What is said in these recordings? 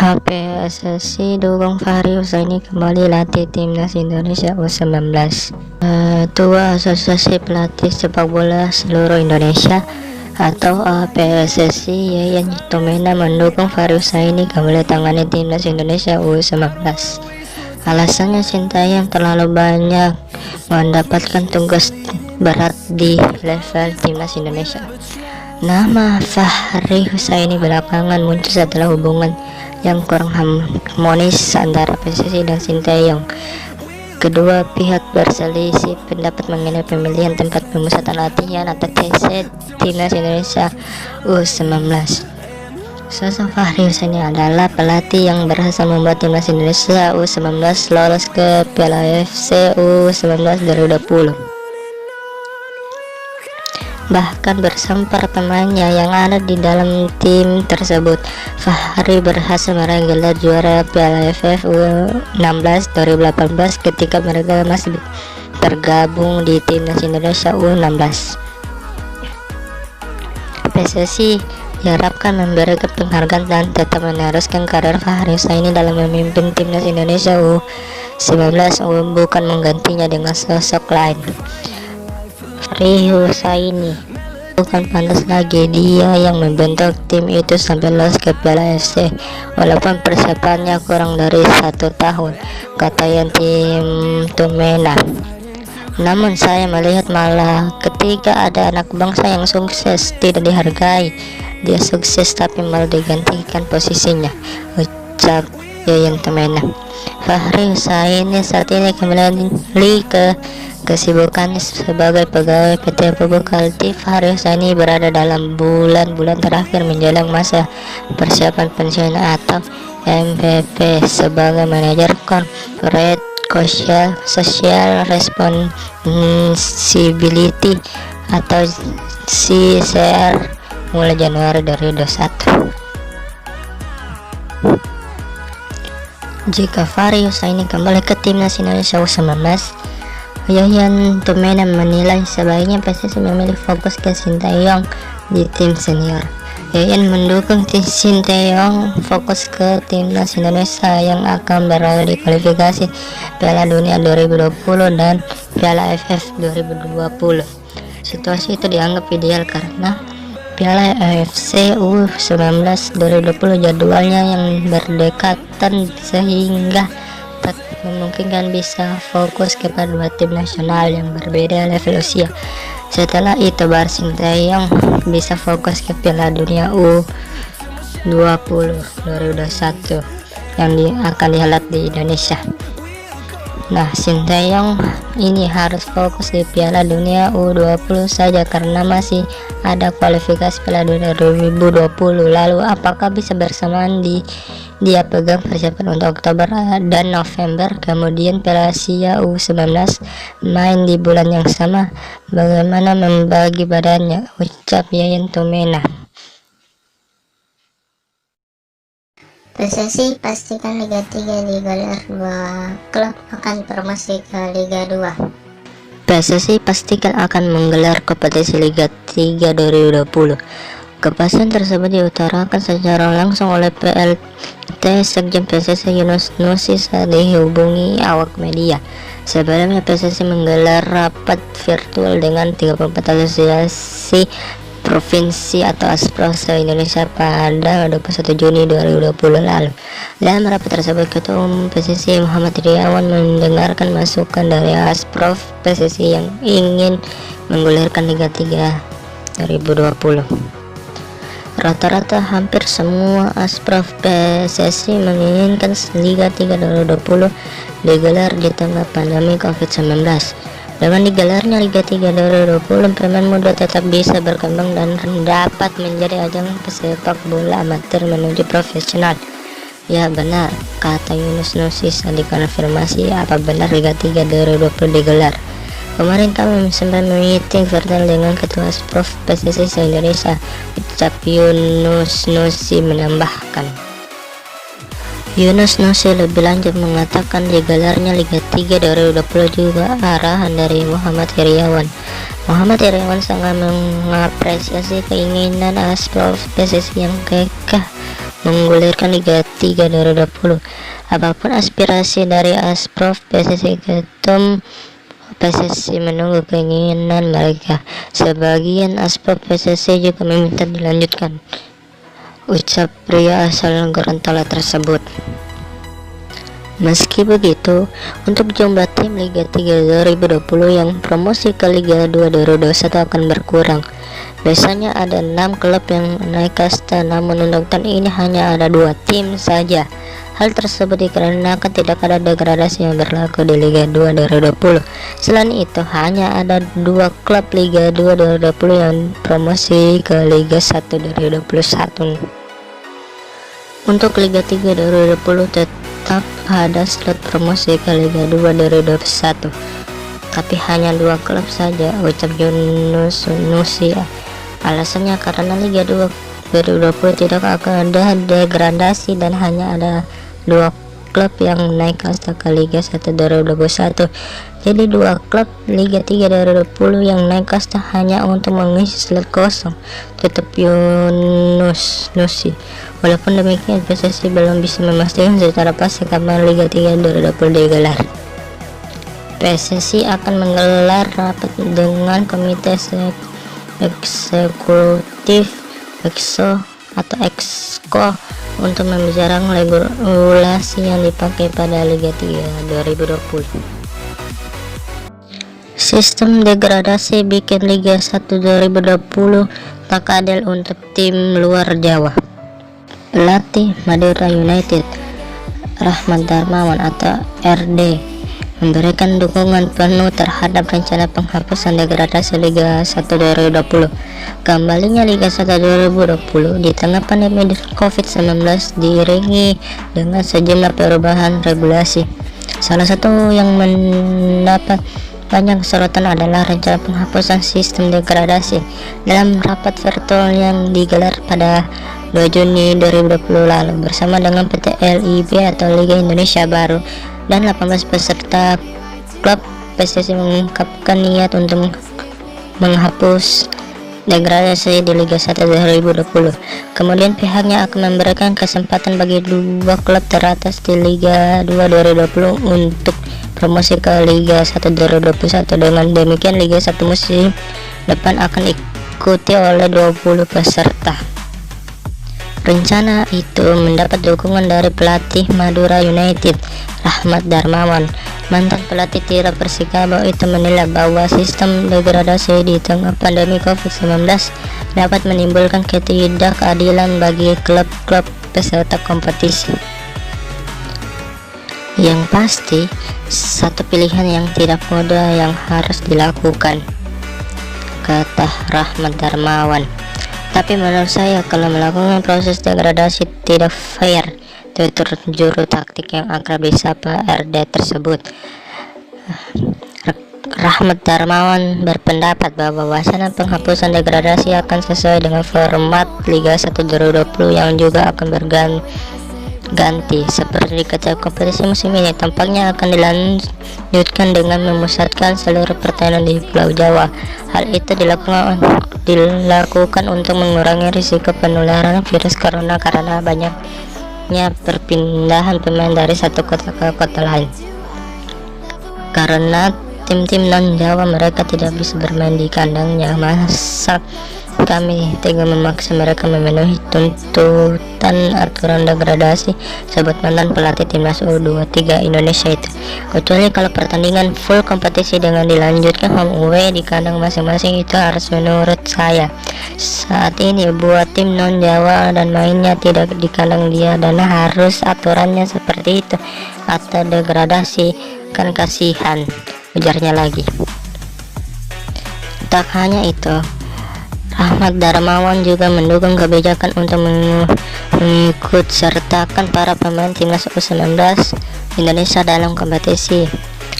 PSSI dukung Fahri Husaini kembali latih timnas Indonesia U19. Ketua Asosiasi Pelatih Sepak Bola Seluruh Indonesia atau PSSI Yayan Tumena mendukung Fahri Husaini kembali tangani timnas Indonesia U19. Alasannya Sintayong terlalu banyak mendapatkan tugas berat di level timnas Indonesia. Nama Fahri Husaini belakangan muncul setelah hubungan yang kurang harmonis antara PSSI dan Sintayong. Kedua pihak berselisih pendapat mengenai pemilihan tempat pemusatan latihan atau TC timnas Indonesia U19. Sosok Fahri Husaini adalah pelatih yang berhasil membuat timnas Indonesia U19 lolos ke Piala AFC U19 2020. Bahkan bersama para pemainnya yang ada di dalam tim tersebut, Fahri berhasil meraih gelar juara Piala AFF U16 2018 ketika mereka masih tergabung di timnas Indonesia U16. PSSI diharapkan memberikan penghargaan dan tetap meneruskan karir Fahri Husaini dalam memimpin timnas Indonesia U19, bukan menggantinya dengan sosok lain. Fahri Husaini bukan pantas lagi dia yang membentuk tim itu sampai lolos ke Piala AFC walaupun persiapannya kurang dari 1 tahun, kata Yayan Tumena. Namun saya melihat malah ketika ada anak bangsa yang sukses tidak dihargai. Dia sukses tapi malah digantikan posisinya, ucap Yayan Tumena. Fahri Husaini saat ini kembali ke kesibukannya sebagai pegawai PT Pupuk Kaltim. Fahri Husaini berada dalam bulan-bulan terakhir menjelang masa persiapan pensiun atau MPP sebagai manajer corporate social responsibility atau CSR mulai Januari 2021. Jika Fahri Husaini kembali ke timnas Indonesia U19, Yayan Tumena menilai sebaiknya PSSI memilih fokus ke Sintayong di tim senior. Yayan mendukung Sintayong fokus ke timnas Indonesia yang akan berada di kualifikasi Piala Dunia 2020 dan Piala AFF 2020. Situasi itu dianggap ideal karena Piala AFC U19 2020 jadwalnya yang berdekatan sehingga tak memungkinkan bisa fokus kepada dua tim nasional yang berbeda level usia. Setelah itu baru Sintayong bisa fokus ke Piala Dunia U20 2021 yang akan dihelat di Indonesia. Nah, Sintayong ini harus fokus di Piala Dunia U20 saja karena masih ada kualifikasi Piala Dunia 2020. Lalu apakah bisa bersamaan dia pegang persiapan untuk Oktober dan November, kemudian Piala Asia U19 main di bulan yang sama? Bagaimana membagi badannya, ucap Yayan Tumena. PSSI pastikan Liga 3 digelar, 2 klub akan promosi ke Liga 2. PSSI pastikan akan menggelar kompetisi Liga 3 2020. Kepastian tersebut diutarakan secara langsung oleh PLT Sekjen PSSI Yunus Nusi saat dihubungi awak media. Sebelumnya PSSI menggelar rapat virtual dengan 34 asosiasi provinsi atau ASPRO se-Indonesia pada 21 Juni 2020 lalu. Dalam rapat tersebut, Ketua Umum PSSI Muhammad Iriawan mendengarkan masukan dari ASPRO PSSI yang ingin menggulirkan Liga 3 2020. Rata-rata hampir semua ASPRO PSSI menginginkan Liga 3 2020 digelar di tengah pandemi COVID-19. Dengan digelarnya Liga 3 2020, pemain muda tetap bisa berkembang dan dapat menjadi ajang pesepak bola amatir menuju profesional. Ya benar, kata Yunus Nusi saat dikonfirmasi apa benar Liga 3 2020 digelar. Kemarin kami sempat meeting virtual dengan Ketua ASPRO PSSI se-Indonesia, ucap Yunus Nusi menambahkan. Yunus Nusi lebih lanjut mengatakan digelarnya Liga 3 2020 juga arahan dari Muhammad Iriawan. Muhammad Iriawan sangat mengapresiasi keinginan ASPRO PSSI yang kekeh menggulirkan Liga 3 2020. Apapun aspirasi dari Asprof, PSSI Ketum PSSI menunggu keinginan mereka. Sebagian Asprof PSSI juga meminta dilanjutkan, ucap pria asal Gorontalo tersebut. Meski begitu, untuk jumlah tim Liga 3 2020 yang promosi ke Liga 2 2021 akan berkurang. Biasanya ada 6 klub yang naik kasta, namun untuk tahun ini hanya ada 2 tim saja. Hal tersebut dikarenakan tidak ada degradasi yang berlaku di Liga 2 2020. Selain itu, hanya ada 2 klub Liga 2 2020 yang promosi ke Liga 1 2021. Untuk Liga 3 2020 tetap ada slot promosi ke Liga 2 2021, tapi hanya 2 klub saja, ucap Yunus Nusi. Alasannya karena Liga 2 2020 tidak akan ada degradasi dan hanya ada 2 klub yang naik kasta ke Liga 1 2021. Jadi 2 klub Liga 3 2020 yang naik kasta hanya untuk mengisi slot kosong, tutup Yunus Nusi. Walaupun demikian, PSSI belum bisa memastikan secara pasti kapan Liga 3 2020 digelar. PSSI akan menggelar rapat dengan Komite Eksekutif EXO atau EXCO untuk membicarakan regulasi yang dipakai pada Liga 3 2020. Sistem degradasi bikin Liga 1 2020 tak adil untuk tim luar Jawa. Pelatih Madura United Rahmat Darmawan atau RD memberikan dukungan penuh terhadap rencana penghapusan degradasi Liga 1 2020. Kembalinya Liga 1 2020 di tengah pandemi COVID-19 diiringi dengan sejumlah perubahan regulasi. Salah satu yang mendapat banyak sorotan adalah rencana penghapusan sistem degradasi. Dalam rapat virtual yang digelar pada 2 Juni 2020 lalu bersama dengan PT LIB atau Liga Indonesia Baru dan 18 peserta klub, PSSI mengungkapkan niat untuk menghapus degradasi di Liga 1 2020. Kemudian pihaknya akan memberikan kesempatan bagi 2 klub teratas di Liga 2 2020 untuk promosi ke Liga 1 2021. Dengan demikian Liga 1 musim depan akan diikuti oleh 20 peserta. Rencana itu mendapat dukungan dari pelatih Madura United Rahmat Darmawan. Mantan pelatih Tira Persikabo itu menilai bahwa sistem degradasi di tengah pandemi COVID-19 dapat menimbulkan ketidakadilan bagi klub-klub peserta kompetisi. Yang pasti, satu pilihan yang tidak mudah yang harus dilakukan, kata Rahmat Darmawan. Tapi menurut saya kalau melakukan proses degradasi tidak fair, tutur juru taktik yang akrab disapa RD tersebut. Rahmat Darmawan berpendapat bahwa wacana penghapusan degradasi akan sesuai dengan format Liga 1 2020 yang juga akan berganti seperti ketika kompetisi musim ini tampaknya akan dilanjutkan dengan memusatkan seluruh pertandingan di Pulau Jawa. Hal itu dilakukan untuk mengurangi risiko penularan virus corona karena banyaknya perpindahan pemain dari satu kota ke kota lain. Karena tim-tim non-Jawa mereka tidak bisa bermain di kandangnya, masa kami tega memaksa mereka memenuhi tuntutan aturan degradasi, sebut mantan pelatih timnas U23 Indonesia itu. Kecuali kalau pertandingan full kompetisi dengan dilanjutkan home away di kandang masing-masing, itu harus menurut saya. Saat ini buat tim non Jawa dan mainnya tidak di kandang dia dan harus aturannya seperti itu atau degradasi, kan kasihan, ujarnya lagi. Tak hanya itu, Rahmat Darmawan juga mendukung kebijakan untuk mengikut sertakan para pemain timnas U19 Indonesia dalam kompetisi.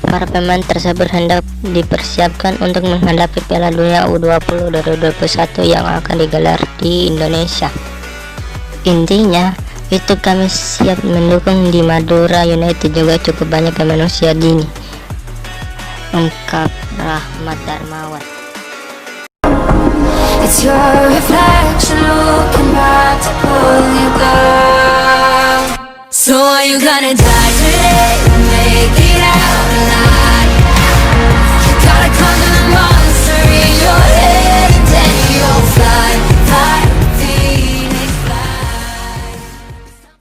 Para pemain tersebut hendak dipersiapkan untuk menghadapi Piala Dunia U20 2021 yang akan digelar di Indonesia. Intinya, itu kami siap mendukung. Di Madura United juga cukup banyak pemain usia dini, ungkap Rahmat Darmawan. It's your reflection looking back to pull you down. you gonna die.